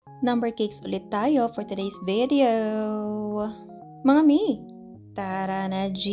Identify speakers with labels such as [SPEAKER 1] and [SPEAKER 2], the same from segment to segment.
[SPEAKER 1] Number cakes ulit tayo for today's video. Mga mi, tara na G!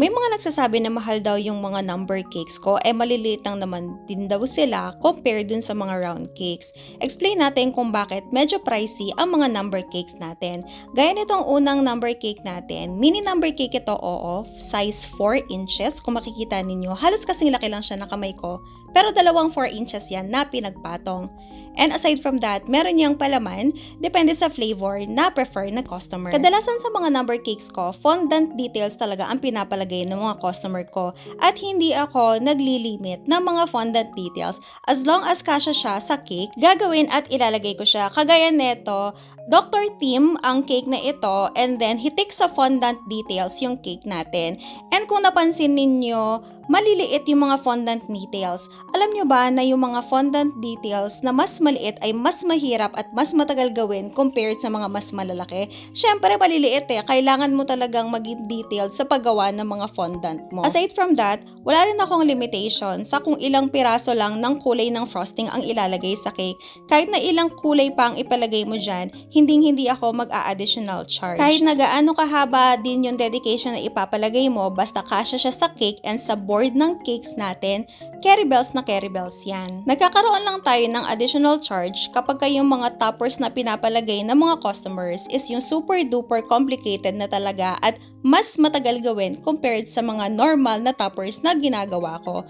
[SPEAKER 1] May mga nagsasabi na mahal daw yung mga number cakes ko, maliliit lang naman din daw sila compared dun sa mga round cakes. Explain natin kung bakit medyo pricey ang mga number cakes natin. Gaya nitong unang number cake natin, mini number cake ito, oo, size 4 inches. Kung makikita ninyo, halos kasing laki lang siya na kamay ko, pero dalawang 4 inches yan na pinagpatong. And aside from that, meron niyang palaman, depende sa flavor na prefer na customer. Kadalasan sa mga number cakes ko, fondant details talaga ang pinapalagay ng mga customer ko at hindi ako naglilimit ng mga fondant details. As long as kasya siya sa cake, gagawin at ilalagay ko siya. Kagaya neto, Dr. Tim ang cake na ito, and then hitik sa fondant details yung cake natin. And kung napansin ninyo, maliliit yung mga fondant details. Alam nyo ba na yung mga fondant details na mas maliit ay mas mahirap at mas matagal gawin compared sa mga mas malalaki? Syempre maliliit kailangan mo talagang maging detailed sa paggawa ng mga fondant mo. Aside from that, wala rin akong limitation sa kung ilang piraso lang ng kulay ng frosting ang ilalagay sa cake. Kahit na ilang kulay pa ang ipalagay mo dyan, hindi ako mag-a-additional charge. Kahit na gaano kahaba din yung dedication na ipapalagay mo, basta kasya siya sa cake and sa board ng cakes natin, carry bells na carry bells yan. Nagkakaroon lang tayo ng additional charge kapag yung mga toppers na pinapalagay ng mga customers is yung super duper complicated na talaga at mas matagal gawin compared sa mga normal na toppers na ginagawa ko.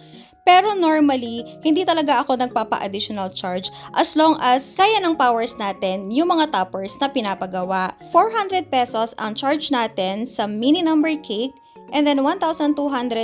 [SPEAKER 1] Pero normally, hindi talaga ako nagpapa-additional charge as long as kaya ng powers natin yung mga toppers na pinapagawa. 400 pesos ang charge natin sa mini number cake and then 1,200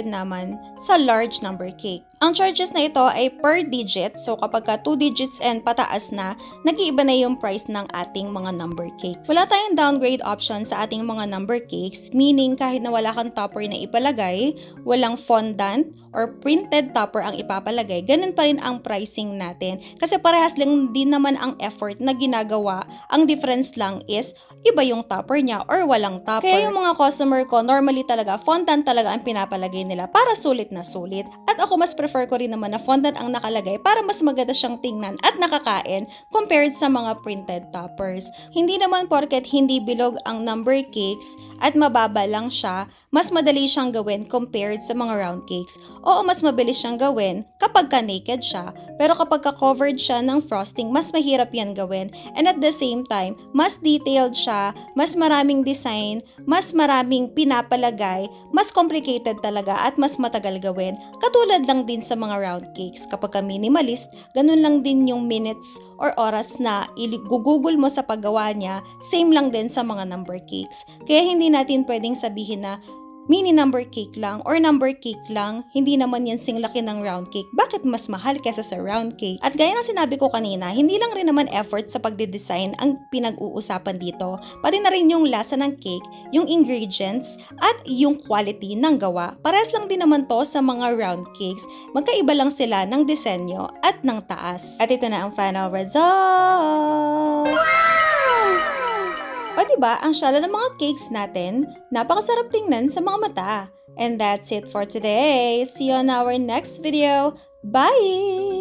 [SPEAKER 1] naman sa large number cake. Ang charges na ito ay per digit, so kapag 2 digits and pataas na, nag-iiba na yung price ng ating mga number cakes. Wala tayong downgrade option sa ating mga number cakes, meaning kahit na wala kang topper na ipalagay, walang fondant or printed topper ang ipapalagay, ganun pa rin ang pricing natin. Kasi parehas lang din naman ang effort na ginagawa, ang difference lang is iba yung topper niya or walang topper. Kaya yung mga customer ko, normally talaga, fondant talaga ang pinapalagay nila para sulit na sulit. At ako mas prefer ko rin naman na fondant ang nakalagay para mas maganda siyang tingnan at nakakain compared sa mga printed toppers. Hindi naman porket hindi bilog ang number cakes at mababa lang siya, mas madali siyang gawin compared sa mga round cakes. Oo, mas mabilis siyang gawin kapag naked siya, pero kapag covered siya ng frosting, mas mahirap yan gawin. And at the same time, mas detailed siya, mas maraming design, mas maraming pinapalagay, mas complicated talaga at mas matagal gawin. Katulad lang din sa mga round cakes. Kapag ka minimalist, ganun lang din yung minutes or oras na i-google mo sa paggawa niya, same lang din sa mga number cakes. Kaya hindi natin pwedeng sabihin na mini number cake lang or number cake lang, hindi naman yan sing laki ng round cake. Bakit mas mahal kesa sa round cake? At gaya ng sinabi ko kanina, hindi lang rin naman effort sa pagde-design ang pinag-uusapan dito. Pati na rin yung lasa ng cake, yung ingredients, at yung quality ng gawa. Parehas lang din naman to sa mga round cakes. Magkaiba lang sila ng disenyo at ng taas. At ito na ang final result! O diba, ang syala ng mga cakes natin, napakasarap tingnan sa mga mata. And that's it for today. See you on our next video. Bye!